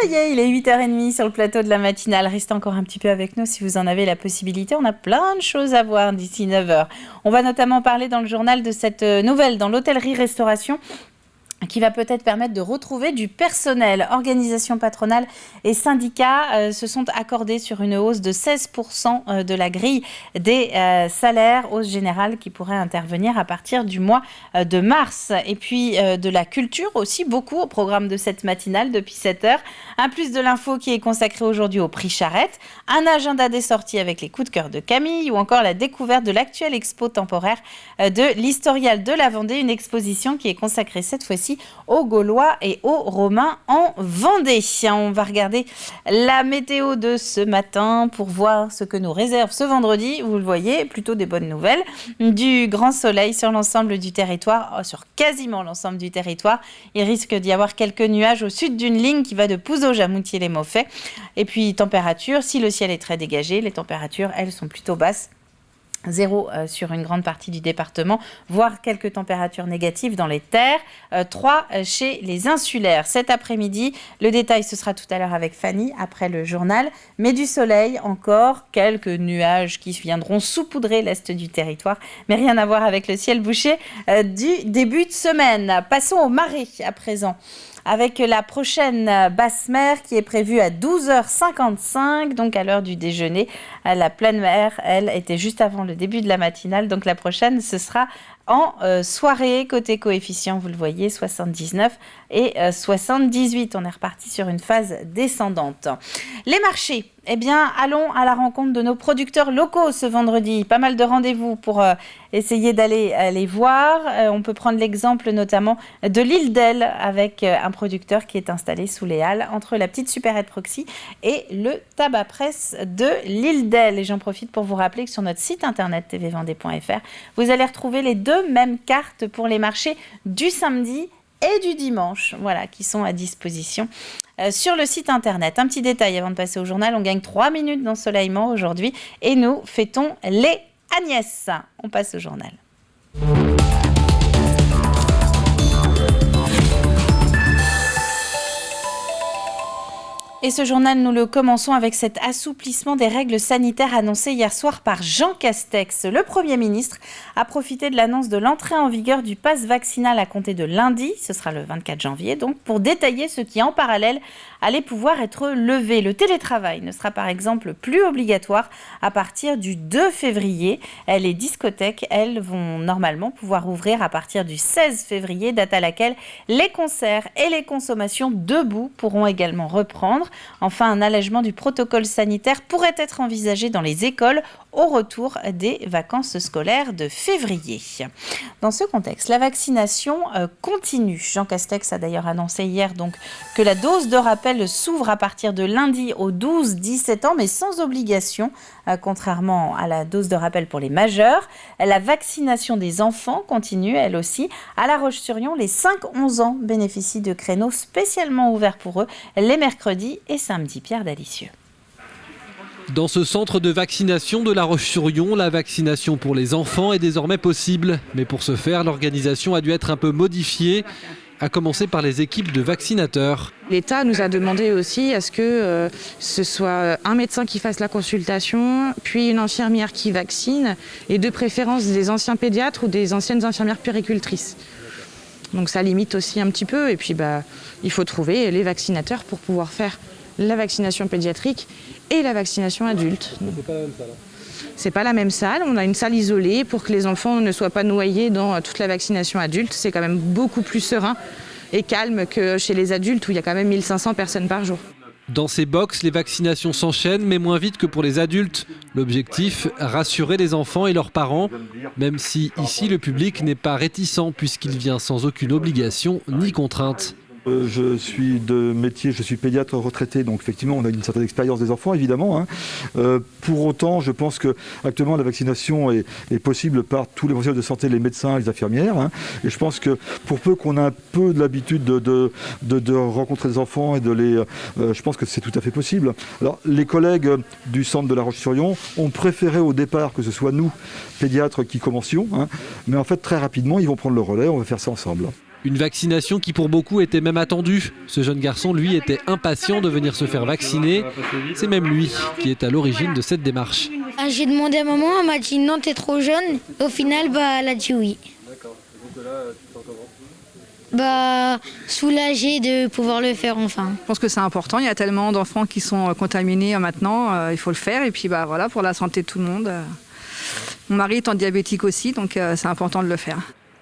ça y est, il est 8h30 sur le plateau de la matinale. Restez encore un petit peu avec nous si vous en avez la possibilité. On a plein de choses à voir d'ici 9h. On va notamment parler dans le journal de cette nouvelle dans l'hôtellerie-restauration qui va peut-être permettre de retrouver du personnel. Organisations patronales et syndicats se sont accordés sur une hausse de 16% de la grille des salaires, hausse générale qui pourrait intervenir à partir du mois de mars. Et puis de la culture aussi, beaucoup au programme de cette matinale depuis 7h. Un plus de l'info qui est consacré aujourd'hui au prix Charette, un agenda des sorties avec les coups de cœur de Camille ou encore la découverte de l'actuelle expo temporaire de l'Historial de la Vendée, une exposition qui est consacrée cette fois-ci aux Gaulois et aux Romains en Vendée. On va regarder la météo de ce matin pour voir ce que nous réserve ce vendredi. Vous le voyez, plutôt des bonnes nouvelles. Du grand soleil sur l'ensemble du territoire, sur quasiment l'ensemble du territoire. Il risque d'y avoir quelques nuages au sud d'une ligne qui va de Pouzauges à Moutier-les-Mauffais. Et puis température, si le ciel est très dégagé, les températures, elles, sont plutôt basses. 0 sur une grande partie du département, voire quelques températures négatives dans les terres, 3 chez les insulaires. Cet après-midi, le détail ce sera tout à l'heure avec Fanny, après le journal, mais du soleil encore, quelques nuages qui viendront saupoudrer l'est du territoire, mais rien à voir avec le ciel bouché du début de semaine. Passons aux marées à présent, avec la prochaine basse mer qui est prévue à 12h55, donc à l'heure du déjeuner. La pleine mer, elle, était juste avant le début de la matinale, donc la prochaine, ce sera en soirée. Côté coefficient, vous le voyez, 79 et 78. On est reparti sur une phase descendante. Les marchés, eh bien, allons à la rencontre de nos producteurs locaux ce vendredi. Pas mal de rendez-vous pour essayer d'aller les voir. On peut prendre l'exemple notamment de l'île d'Elle avec un producteur qui est installé sous les Halles entre la petite supérette Proxy et le tabac presse de l'île d'Elle. Et j'en profite pour vous rappeler que sur notre site internet tvvendée.fr, vous allez retrouver les deux mêmes cartes pour les marchés du samedi et du dimanche, voilà, qui sont à disposition sur le site internet. Un petit détail avant de passer au journal, on gagne 3 minutes d'ensoleillement aujourd'hui et nous fêtons les Agnès. On passe au journal. Et ce journal, nous le commençons avec cet assouplissement des règles sanitaires annoncé hier soir par Jean Castex. Le Premier ministre a profité de l'annonce de l'entrée en vigueur du pass vaccinal à compter de lundi, ce sera le 24 janvier, donc pour détailler ce qui en parallèle allait pouvoir être levé. Le télétravail ne sera par exemple plus obligatoire à partir du 2 février. Les discothèques, elles, vont normalement pouvoir ouvrir à partir du 16 février, date à laquelle les concerts et les consommations debout pourront également reprendre. Enfin, un allègement du protocole sanitaire pourrait être envisagé dans les écoles au retour des vacances scolaires de février. Dans ce contexte, la vaccination continue. Jean Castex a d'ailleurs annoncé hier donc, que la dose de rappel s'ouvre à partir de lundi aux 12-17 ans, mais sans obligation, contrairement à la dose de rappel pour les majeurs. La vaccination des enfants continue, elle aussi. À La Roche-sur-Yon, les 5-11 ans bénéficient de créneaux spécialement ouverts pour eux les mercredis et samedis. Pierre Dalicieux. Dans ce centre de vaccination de La Roche-sur-Yon, la vaccination pour les enfants est désormais possible. Mais pour ce faire, l'organisation a dû être un peu modifiée, à commencer par les équipes de vaccinateurs. L'État nous a demandé aussi à ce que ce soit un médecin qui fasse la consultation, puis une infirmière qui vaccine, et de préférence des anciens pédiatres ou des anciennes infirmières puéricultrices. Donc ça limite aussi un petit peu, et puis il faut trouver les vaccinateurs pour pouvoir faire la vaccination pédiatrique et la vaccination adulte. C'est pas la même salle. On a une salle isolée pour que les enfants ne soient pas noyés dans toute la vaccination adulte. C'est quand même beaucoup plus serein et calme que chez les adultes où il y a quand même 1500 personnes par jour. Dans ces box, les vaccinations s'enchaînent, mais moins vite que pour les adultes. L'objectif, rassurer les enfants et leurs parents, même si ici le public n'est pas réticent puisqu'il vient sans aucune obligation ni contrainte. Je suis de métier, je suis pédiatre retraité, donc effectivement on a une certaine expérience des enfants évidemment. Pour autant, je pense qu'actuellement la vaccination est possible par tous les professionnels de santé, les médecins, les infirmières. Et je pense que pour peu qu'on a un peu de l'habitude de rencontrer les enfants et je pense que c'est tout à fait possible. Alors les collègues du centre de La Roche-sur-Yon ont préféré au départ que ce soit nous, pédiatres, qui commencions. Mais en fait très rapidement ils vont prendre le relais, on va faire ça ensemble. Une vaccination qui pour beaucoup était même attendue. Ce jeune garçon, lui, était impatient de venir se faire vacciner. C'est même lui qui est à l'origine de cette démarche. J'ai demandé à maman, elle m'a dit non, t'es trop jeune. Au final, elle a dit oui. D'accord. Donc là, tu te sens comment ? Soulagée de pouvoir le faire enfin. Je pense que c'est important, il y a tellement d'enfants qui sont contaminés maintenant, il faut le faire. Et puis voilà, pour la santé de tout le monde. Mon mari étant diabétique aussi, donc c'est important de le faire.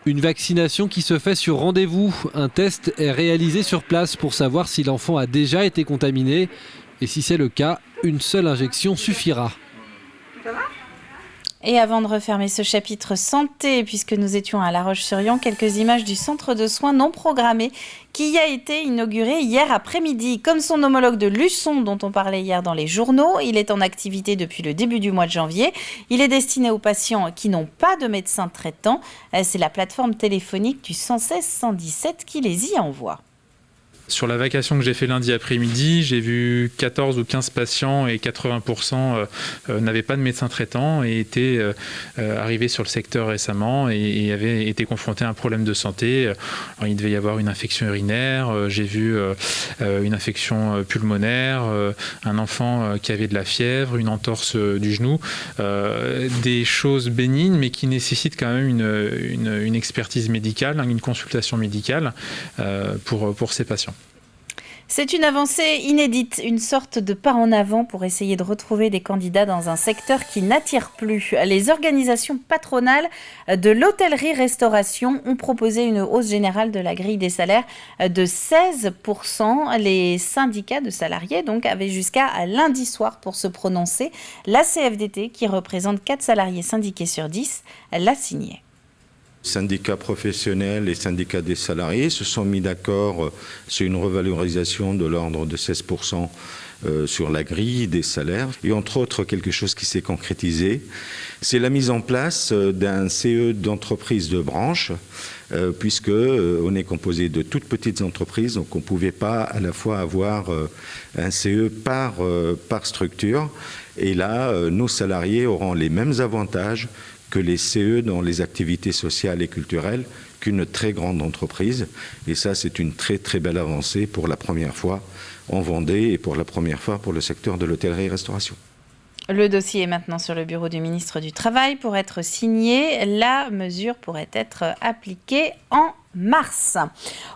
Une vaccination qui se fait sur rendez-vous. Un test est réalisé sur place pour savoir si l'enfant a déjà été contaminé. Et si c'est le cas, une seule injection suffira. Et avant de refermer ce chapitre santé, puisque nous étions à La Roche-sur-Yon, quelques images du centre de soins non programmés qui a été inauguré hier après-midi. Comme son homologue de Luçon, dont on parlait hier dans les journaux, il est en activité depuis le début du mois de janvier. Il est destiné aux patients qui n'ont pas de médecin traitant. C'est la plateforme téléphonique du 116 117 qui les y envoie. Sur la vacation que j'ai fait lundi après-midi, j'ai vu 14 ou 15 patients et 80% n'avaient pas de médecin traitant et étaient arrivés sur le secteur récemment et avaient été confrontés à un problème de santé. Alors, il devait y avoir une infection urinaire, j'ai vu une infection pulmonaire, un enfant qui avait de la fièvre, une entorse du genou, des choses bénignes mais qui nécessitent quand même une expertise médicale, une consultation médicale pour ces patients. C'est une avancée inédite, une sorte de pas en avant pour essayer de retrouver des candidats dans un secteur qui n'attire plus. Les organisations patronales de l'hôtellerie-restauration ont proposé une hausse générale de la grille des salaires de 16%. Les syndicats de salariés donc avaient jusqu'à lundi soir pour se prononcer. La CFDT, qui représente 4 salariés syndiqués sur 10, l'a signé. Syndicats professionnels et syndicats des salariés se sont mis d'accord sur une revalorisation de l'ordre de 16% sur la grille des salaires. Et entre autres, quelque chose qui s'est concrétisé, c'est la mise en place d'un CE d'entreprise de branche, puisque on est composé de toutes petites entreprises, donc on ne pouvait pas à la fois avoir un CE par structure. Et là, nos salariés auront les mêmes avantages que les CE dans les activités sociales et culturelles qu'une très grande entreprise. Et ça, c'est une très très belle avancée pour la première fois en Vendée et pour la première fois pour le secteur de l'hôtellerie-restauration. Le dossier est maintenant sur le bureau du ministre du Travail pour être signé. La mesure pourrait être appliquée en mars.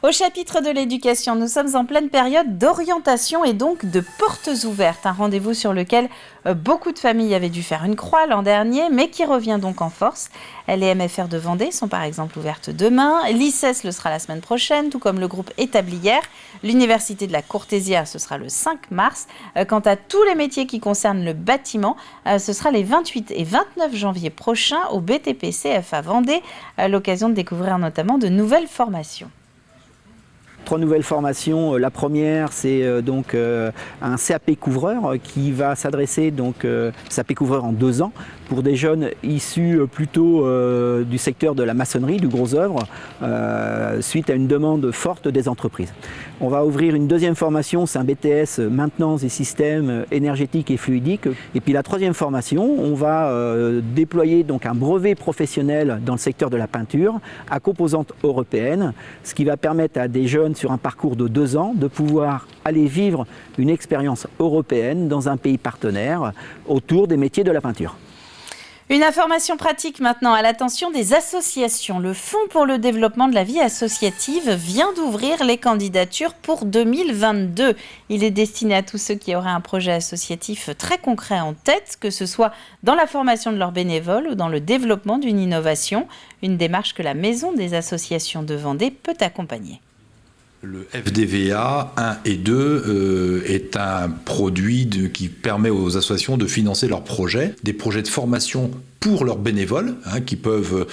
Au chapitre de l'éducation, nous sommes en pleine période d'orientation et donc de portes ouvertes. Un rendez-vous sur lequel beaucoup de familles avaient dû faire une croix l'an dernier, mais qui revient donc en force. Les MFR de Vendée sont par exemple ouvertes demain. L'ICES le sera la semaine prochaine, tout comme le groupe établi hier. L'Université de la Courtésia, ce sera le 5 mars. Quant à tous les métiers qui concernent le bâtiment, ce sera les 28 et 29 janvier prochains au BTP CFA Vendée. L'occasion de découvrir notamment de nouvelles formations. 3 nouvelles formations. La première, c'est donc un CAP couvreur qui va s'adresser donc CAP couvreur en 2 ans pour des jeunes issus plutôt du secteur de la maçonnerie, du gros œuvre, suite à une demande forte des entreprises. On va ouvrir une deuxième formation, c'est un BTS maintenance des systèmes énergétiques et fluidiques. Et puis la troisième formation, on va déployer donc un brevet professionnel dans le secteur de la peinture à composante européenne, ce qui va permettre à des jeunes sur un parcours de 2 ans de pouvoir aller vivre une expérience européenne dans un pays partenaire autour des métiers de la peinture. Une information pratique maintenant à l'attention des associations. Le Fonds pour le développement de la vie associative vient d'ouvrir les candidatures pour 2022. Il est destiné à tous ceux qui auraient un projet associatif très concret en tête, que ce soit dans la formation de leurs bénévoles ou dans le développement d'une innovation. Une démarche que la Maison des associations de Vendée peut accompagner. Le FDVA 1 et 2 est un produit qui permet aux associations de financer leurs projets, des projets de formation pour leurs bénévoles, qui peuvent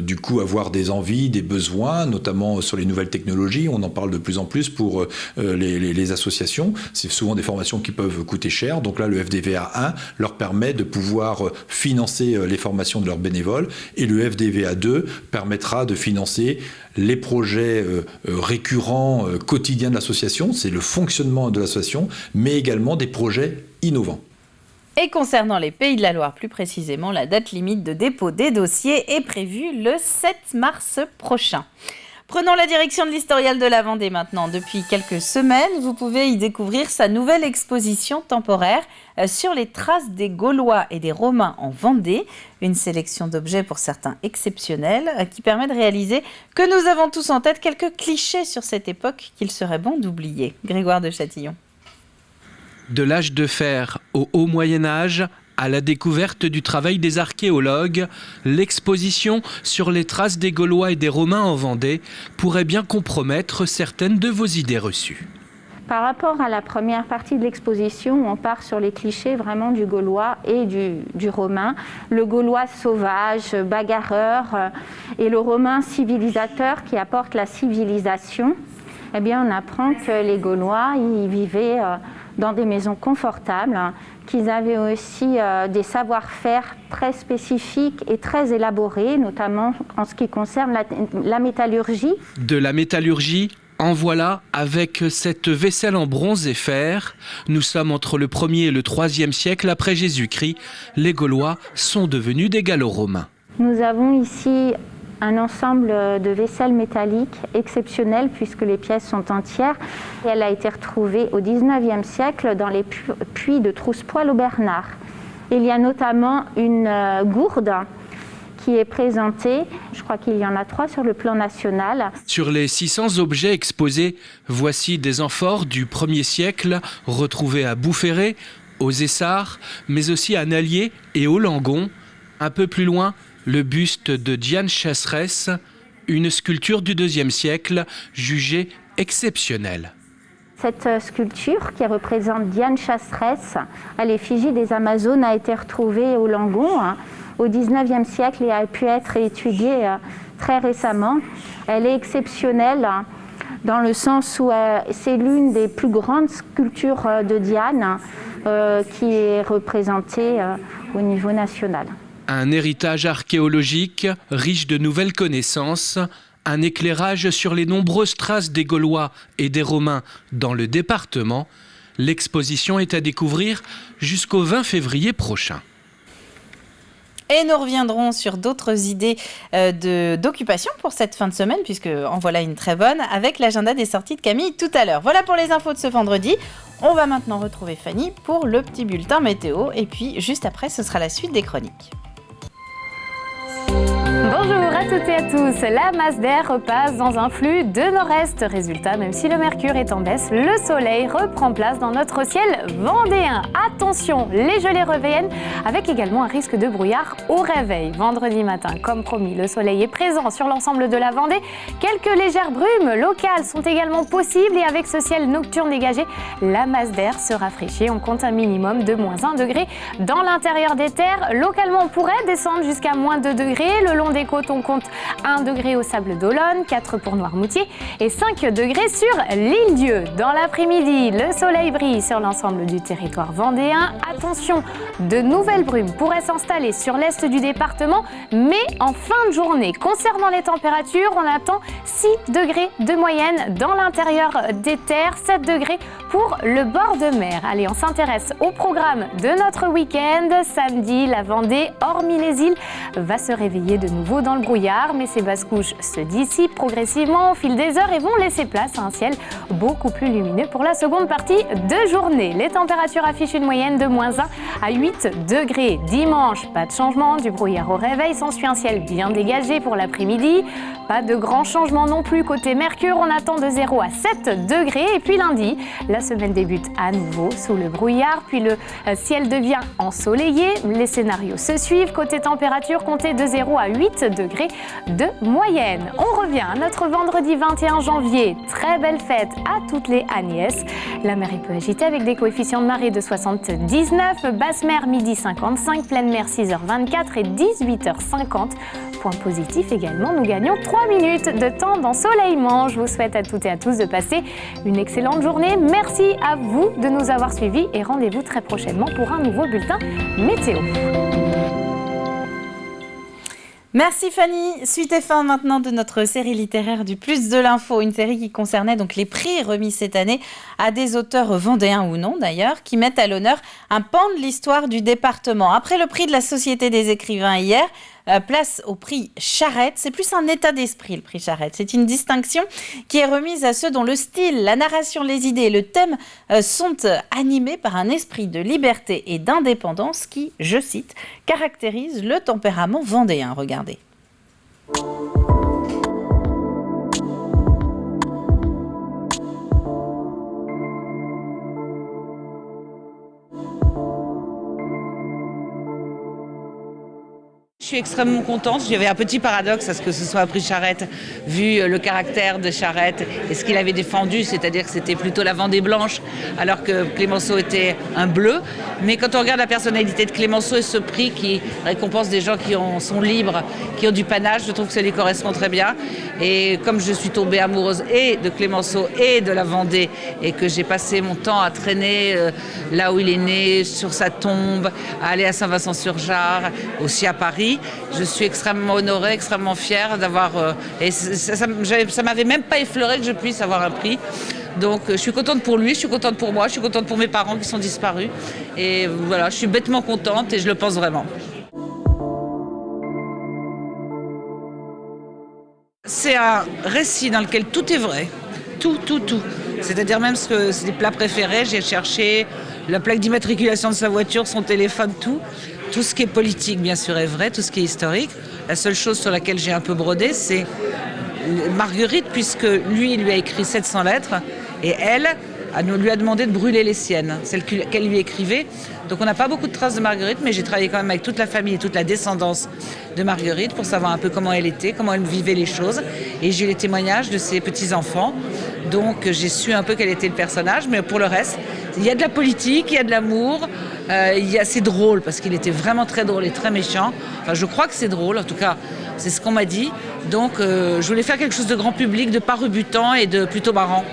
du coup avoir des envies, des besoins, notamment sur les nouvelles technologies. On en parle de plus en plus pour les associations. C'est souvent des formations qui peuvent coûter cher. Donc là, le FDVA 1 leur permet de pouvoir financer les formations de leurs bénévoles. Et le FDVA 2 permettra de financer les projets récurrents, quotidiens de l'association. C'est le fonctionnement de l'association, mais également des projets innovants. Et concernant les Pays de la Loire, plus précisément, la date limite de dépôt des dossiers est prévue le 7 mars prochain. Prenons la direction de l'Historial de la Vendée maintenant. Depuis quelques semaines, vous pouvez y découvrir sa nouvelle exposition temporaire sur les traces des Gaulois et des Romains en Vendée. Une sélection d'objets pour certains exceptionnels qui permet de réaliser que nous avons tous en tête quelques clichés sur cette époque qu'il serait bon d'oublier. Grégoire de Châtillon. De l'âge de fer au haut Moyen-Âge, à la découverte du travail des archéologues, l'exposition sur les traces des Gaulois et des Romains en Vendée pourrait bien compromettre certaines de vos idées reçues. Par rapport à la première partie de l'exposition, on part sur les clichés vraiment du Gaulois et du Romain. Le Gaulois sauvage, bagarreur, et le Romain civilisateur qui apporte la civilisation. Eh bien, on apprend que les Gaulois, ils vivaient dans des maisons confortables, qu'ils avaient aussi des savoir-faire très spécifiques et très élaborés, notamment en ce qui concerne la métallurgie. De la métallurgie, en voilà avec cette vaisselle en bronze et fer. Nous sommes entre le 1er et le 3e siècle après Jésus-Christ. Les Gaulois sont devenus des Gallo-Romains. Nous avons ici un ensemble de vaisselle métallique exceptionnel puisque les pièces sont entières. Elle a été retrouvée au 19e siècle dans les puits de Troussepoil au Bernard. Il y a notamment une gourde qui est présentée, je crois qu'il y en a 3 sur le plan national. Sur les 600 objets exposés, voici des amphores du 1er siècle retrouvés à Boufféré, aux Essarts, mais aussi à Nallier et au Langon. Un peu plus loin, le buste de Diane Chasseresse, une sculpture du 2e siècle jugée exceptionnelle. Cette sculpture qui représente Diane Chasseresse à l'effigie des Amazones a été retrouvée au Langon au 19e siècle et a pu être étudiée très récemment. Elle est exceptionnelle dans le sens où c'est l'une des plus grandes sculptures de Diane qui est représentée au niveau national. Un héritage archéologique riche de nouvelles connaissances, un éclairage sur les nombreuses traces des Gaulois et des Romains dans le département. L'exposition est à découvrir jusqu'au 20 février prochain. Et nous reviendrons sur d'autres idées d'occupation pour cette fin de semaine, puisque en voilà une très bonne, avec l'agenda des sorties de Camille tout à l'heure. Voilà pour les infos de ce vendredi. On va maintenant retrouver Fanny pour le petit bulletin météo. Et puis, juste après, ce sera la suite des chroniques. Bonjour à toutes et à tous, la masse d'air repasse dans un flux de nord-est. Résultat, même si le mercure est en baisse, le soleil reprend place dans notre ciel vendéen. Attention, les gelées reviennent avec également un risque de brouillard au réveil. Vendredi matin, comme promis, le soleil est présent sur l'ensemble de la Vendée. Quelques légères brumes locales sont également possibles et avec ce ciel nocturne dégagé, la masse d'air se rafraîchit. On compte un minimum de -1 degré dans l'intérieur des terres. Localement, on pourrait descendre jusqu'à -2 degrés. Le long des côtes, on compte 1 degré au Sable d'Olonne, 4 pour Noirmoutier et 5 degrés sur l'Île-Dieu. Dans l'après-midi, le soleil brille sur l'ensemble du territoire vendéen. Attention, de nouvelles brumes pourraient s'installer sur l'est du département, mais en fin de journée. Concernant les températures, on attend 6 degrés de moyenne dans l'intérieur des terres, 7 degrés pour le bord de mer. Allez, on s'intéresse au programme de notre week-end. Samedi, la Vendée, hormis les îles, va se réveiller de nouveau dans le brouillard, mais ces basses couches se dissipent progressivement au fil des heures et vont laisser place à un ciel beaucoup plus lumineux pour la seconde partie de journée. Les températures affichent une moyenne de -1 à 8 degrés. Dimanche, pas de changement, du brouillard au réveil, s'ensuit un ciel bien dégagé pour l'après-midi. Pas de grands changements non plus côté Mercure, on attend de 0 à 7 degrés. Et puis lundi, la semaine débute à nouveau sous le brouillard, puis le ciel devient ensoleillé. Les scénarios se suivent. Côté température, comptez de 0 à 8 degrés de moyenne. On revient à notre vendredi 21 janvier. Très belle fête à toutes les Agnès. La mer est peu agitée avec des coefficients de marée de 79, basse mer midi 55, pleine mer 6h24 et 18h50. Point positif également, nous gagnons 3 minutes de temps d'ensoleillement. Je vous souhaite à toutes et à tous de passer une excellente journée. Merci à vous de nous avoir suivis et rendez-vous très prochainement pour un nouveau bulletin météo. Merci Fanny. Suite et fin maintenant de notre série littéraire du Plus de l'info, une série qui concernait donc les prix remis cette année à des auteurs vendéens ou non d'ailleurs, qui mettent à l'honneur un pan de l'histoire du département. Après le prix de la Société des écrivains hier, Place au prix Charette. C'est plus un état d'esprit, le prix Charette. C'est une distinction qui est remise à ceux dont le style, la narration, les idées et le thème sont animés par un esprit de liberté et d'indépendance qui, je cite, caractérise le tempérament vendéen. Regardez. Je suis extrêmement contente. Il y avait un petit paradoxe à ce que ce soit un prix Charette, vu le caractère de Charette et ce qu'il avait défendu, c'est-à-dire que c'était plutôt la Vendée blanche, alors que Clémenceau était un bleu. Mais quand on regarde la personnalité de Clémenceau et ce prix qui récompense des gens qui sont libres, qui ont du panache, je trouve que ça lui correspond très bien. Et comme je suis tombée amoureuse et de Clémenceau et de la Vendée, et que j'ai passé mon temps à traîner là où il est né, sur sa tombe, à aller à Saint-Vincent-sur-Jard, aussi à Paris, je suis extrêmement honorée, extrêmement fière d'avoir... et ça m'avait même pas effleuré que je puisse avoir un prix. Donc je suis contente pour lui, je suis contente pour moi, je suis contente pour mes parents qui sont disparus. Et voilà, je suis bêtement contente et je le pense vraiment. C'est un récit dans lequel tout est vrai. Tout. C'est-à-dire même ses plats préférés, j'ai cherché la plaque d'immatriculation de sa voiture, son téléphone, tout. Tout ce qui est politique, bien sûr, est vrai, tout ce qui est historique. La seule chose sur laquelle j'ai un peu brodé, c'est Marguerite, puisque lui, il lui a écrit 700 lettres, et elle lui a demandé de brûler les siennes, celles qu'elle lui écrivait. Donc on n'a pas beaucoup de traces de Marguerite, mais j'ai travaillé quand même avec toute la famille et toute la descendance de Marguerite pour savoir un peu comment elle était, comment elle vivait les choses. Et j'ai eu les témoignages de ses petits-enfants. Donc j'ai su un peu quel était le personnage, mais pour le reste, il y a de la politique, il y a de l'amour, c'est drôle, parce qu'il était vraiment très drôle et très méchant. Enfin, je crois que c'est drôle, en tout cas, c'est ce qu'on m'a dit. Donc je voulais faire quelque chose de grand public, de pas rebutant et de plutôt marrant.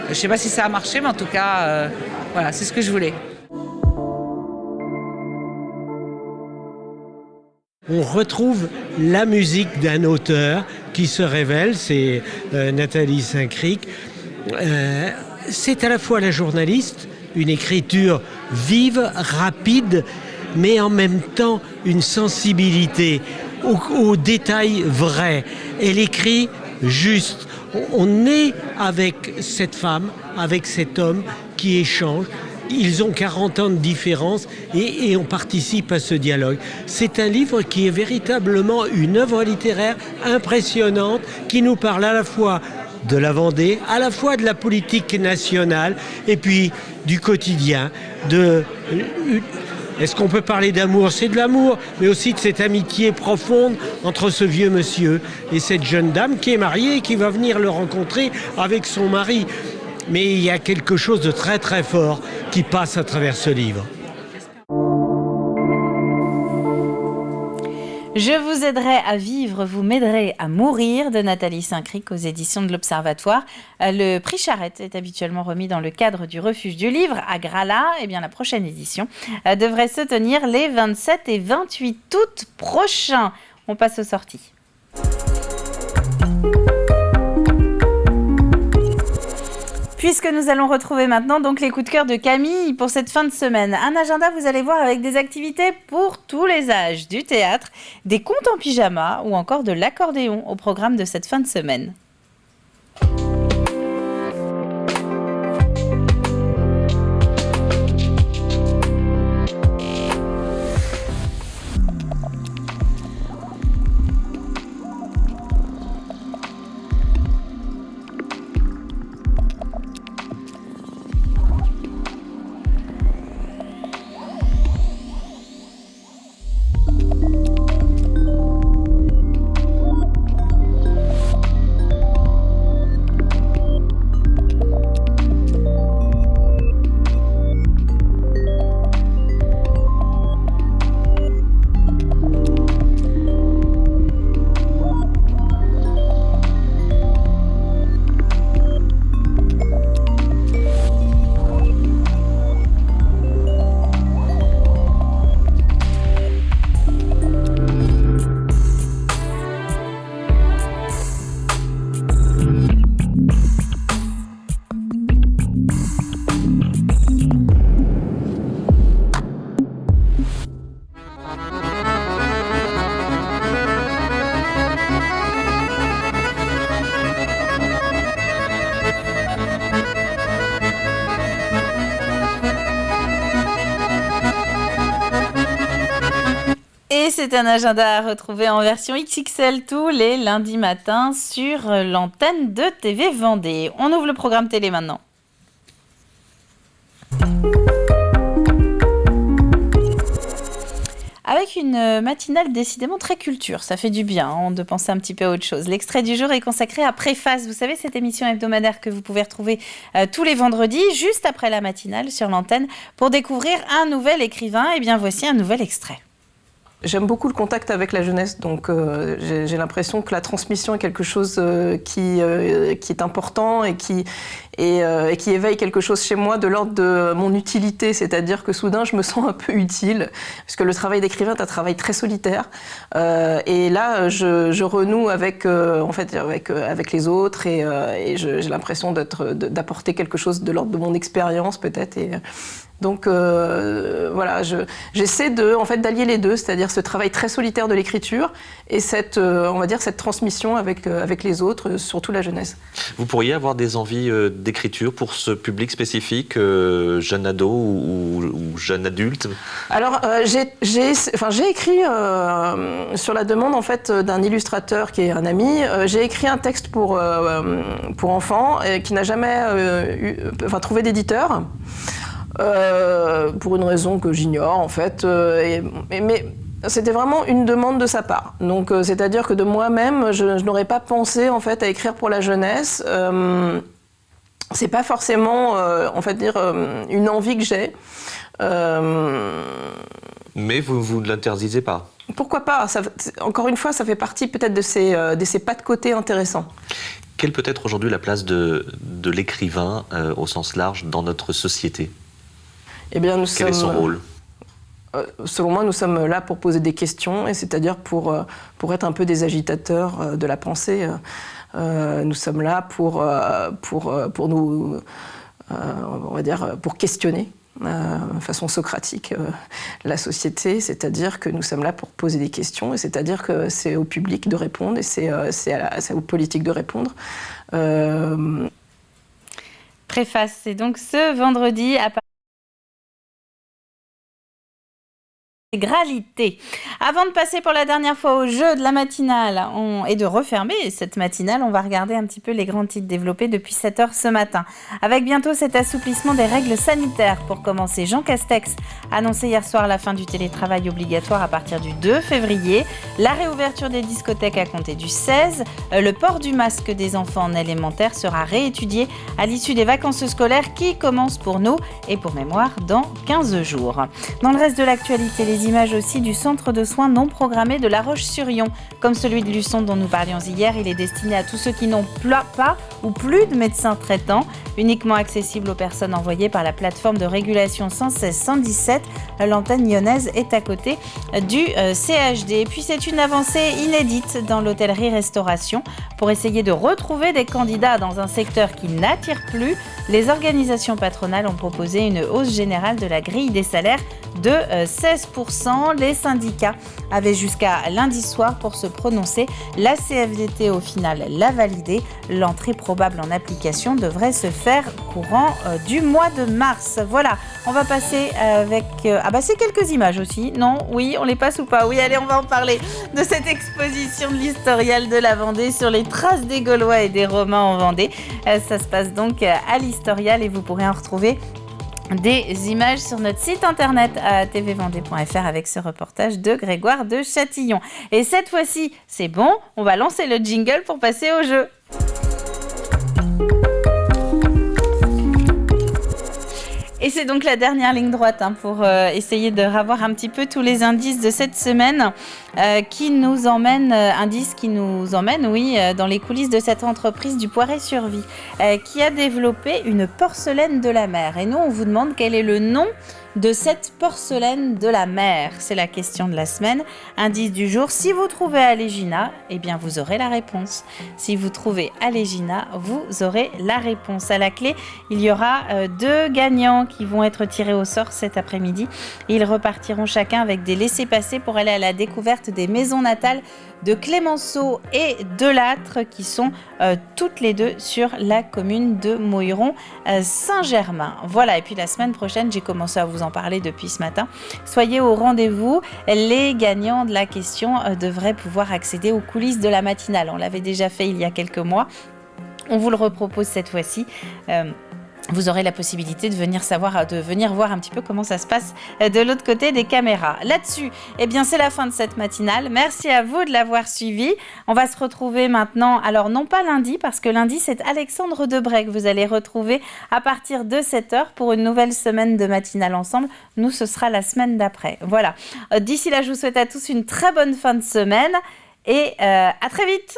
Je ne sais pas si ça a marché, mais en tout cas, voilà, c'est ce que je voulais. On retrouve la musique d'un auteur qui se révèle, c'est Nathalie Saint-Cric. C'est à la fois la journaliste, une écriture vive, rapide, mais en même temps une sensibilité aux détails vrais. Elle écrit juste. On est avec cette femme, avec cet homme qui échange. Ils ont 40 ans de différence et on participe à ce dialogue. C'est un livre qui est véritablement une œuvre littéraire impressionnante qui nous parle à la fois de la Vendée, à la fois de la politique nationale et puis du quotidien, est-ce qu'on peut parler d'amour? C'est de l'amour, mais aussi de cette amitié profonde entre ce vieux monsieur et cette jeune dame qui est mariée et qui va venir le rencontrer avec son mari. Mais il y a quelque chose de très très fort qui passe à travers ce livre. Je vous aiderai à vivre, vous m'aiderez à mourir de Nathalie Saint-Cric aux éditions de l'Observatoire. Le prix Charette est habituellement remis dans le cadre du refuge du livre à Grala. Eh bien, la prochaine édition devrait se tenir les 27 et 28 août prochains. On passe aux sorties. Puisque nous allons retrouver maintenant donc les coups de cœur de Camille pour cette fin de semaine. Un agenda, vous allez voir, avec des activités pour tous les âges, du théâtre, des contes en pyjama ou encore de l'accordéon au programme de cette fin de semaine. Et c'est un agenda à retrouver en version XXL tous les lundis matins sur l'antenne de TV Vendée. On ouvre le programme télé maintenant. Avec une matinale décidément très culture, ça fait du bien de penser un petit peu à autre chose. L'extrait du jour est consacré à Préface, vous savez, cette émission hebdomadaire que vous pouvez retrouver tous les vendredis, juste après la matinale sur l'antenne, pour découvrir un nouvel écrivain. Et bien voici un nouvel extrait. J'aime beaucoup le contact avec la jeunesse, donc j'ai l'impression que la transmission est quelque chose qui est important et qui éveille quelque chose chez moi de l'ordre de mon utilité, c'est-à-dire que soudain je me sens un peu utile, parce que le travail d'écrivain est un travail très solitaire, et là je renoue avec les autres, et j'ai l'impression d'apporter quelque chose de l'ordre de mon expérience peut-être, et donc voilà, j'essaie d'allier les deux, c'est-à-dire ce travail très solitaire de l'écriture et cette transmission avec les autres, surtout la jeunesse. Vous pourriez avoir des envies d'écriture pour ce public spécifique, jeune ado ou jeune adulte? Alors j'ai écrit sur la demande en fait d'un illustrateur qui est un ami. J'ai écrit un texte pour enfants qui n'a jamais trouvé d'éditeur. Pour une raison que j'ignore en fait, mais c'était vraiment une demande de sa part. Donc c'est-à-dire que de moi-même, je n'aurais pas pensé en fait à écrire pour la jeunesse. C'est pas forcément une envie que j'ai. Mais vous ne l'interdisez pas? Pourquoi pas? Encore une fois, ça fait partie peut-être de ces pas de côté intéressants. Quelle peut être aujourd'hui la place de l'écrivain au sens large dans notre société? Eh bien, quel est son rôle? Selon moi, nous sommes là pour poser des questions, et c'est-à-dire pour être un peu des agitateurs de la pensée. Nous sommes là pour nous, on va dire, pour questionner de façon socratique la société, c'est-à-dire que nous sommes là pour poser des questions, et c'est-à-dire que c'est au public de répondre, et c'est aux politiques de répondre. Préface, c'est donc ce vendredi à Intégralité. Avant de passer pour la dernière fois au jeu de la matinale et de refermer cette matinale, on va regarder un petit peu les grands titres développés depuis 7h ce matin. Avec bientôt cet assouplissement des règles sanitaires. Pour commencer, Jean Castex a annoncé hier soir la fin du télétravail obligatoire à partir du 2 février, la réouverture des discothèques à compter du 16, le port du masque des enfants en élémentaire sera réétudié à l'issue des vacances scolaires qui commencent pour nous et pour mémoire dans 15 jours. Dans le reste de l'actualité, les images aussi du centre de soins non programmé de La Roche-sur-Yon. Comme celui de Luçon dont nous parlions hier, il est destiné à tous ceux qui n'ont pas ou plus de médecins traitants, uniquement accessible aux personnes envoyées par la plateforme de régulation 116-117. L'antenne lyonnaise est à côté du CHD. Et puis c'est une avancée inédite dans l'hôtellerie-restauration. Pour essayer de retrouver des candidats dans un secteur qui n'attire plus, les organisations patronales ont proposé une hausse générale de la grille des salaires de 16%. Les syndicats avaient jusqu'à lundi soir pour se prononcer. La CFDT au final l'a validé. L'entrée probable en application devrait se faire courant du mois de mars. Voilà, on va passer avec... c'est quelques images aussi. Non, oui, on les passe ou pas? Oui, allez, on va en parler de cette exposition de l'Historial de la Vendée sur les traces des Gaulois et des Romains en Vendée. Ça se passe donc à l'Historial et vous pourrez en retrouver des images sur notre site internet à tvvendée.fr avec ce reportage de Grégoire de Châtillon. Et cette fois-ci, c'est bon, on va lancer le jingle pour passer au jeu. Et c'est donc la dernière ligne droite pour essayer de revoir un petit peu tous les indices de cette semaine qui nous emmènent dans les coulisses de cette entreprise du Poiret-sur-Vie qui a développé une porcelaine de la mer. Et nous, on vous demande quel est le nom de cette porcelaine de la mer. C'est la question de la semaine. Indice du jour, si vous trouvez Alégina, eh bien vous aurez la réponse. Si vous trouvez Alégina, vous aurez la réponse. À la clé, il y aura 2 gagnants qui vont être tirés au sort cet après-midi. Ils repartiront chacun avec des laissez-passer pour aller à la découverte des maisons natales de Clémenceau et de Lattre qui sont toutes les deux sur la commune de Moiron-Saint-Germain. Voilà, et puis la semaine prochaine, j'ai commencé à vous en en parler depuis ce matin. Soyez au rendez-vous. Les gagnants de la question devraient pouvoir accéder aux coulisses de la matinale. On l'avait déjà fait il y a quelques mois. On vous le repropose cette fois-ci. Vous aurez la possibilité de venir voir un petit peu comment ça se passe de l'autre côté des caméras. Là-dessus, eh bien, c'est la fin de cette matinale. Merci à vous de l'avoir suivi. On va se retrouver maintenant, alors non pas lundi, parce que lundi, c'est Alexandre Debray que vous allez retrouver à partir de 7h pour une nouvelle semaine de matinale ensemble. Nous, ce sera la semaine d'après. Voilà. D'ici là, je vous souhaite à tous une très bonne fin de semaine et à très vite.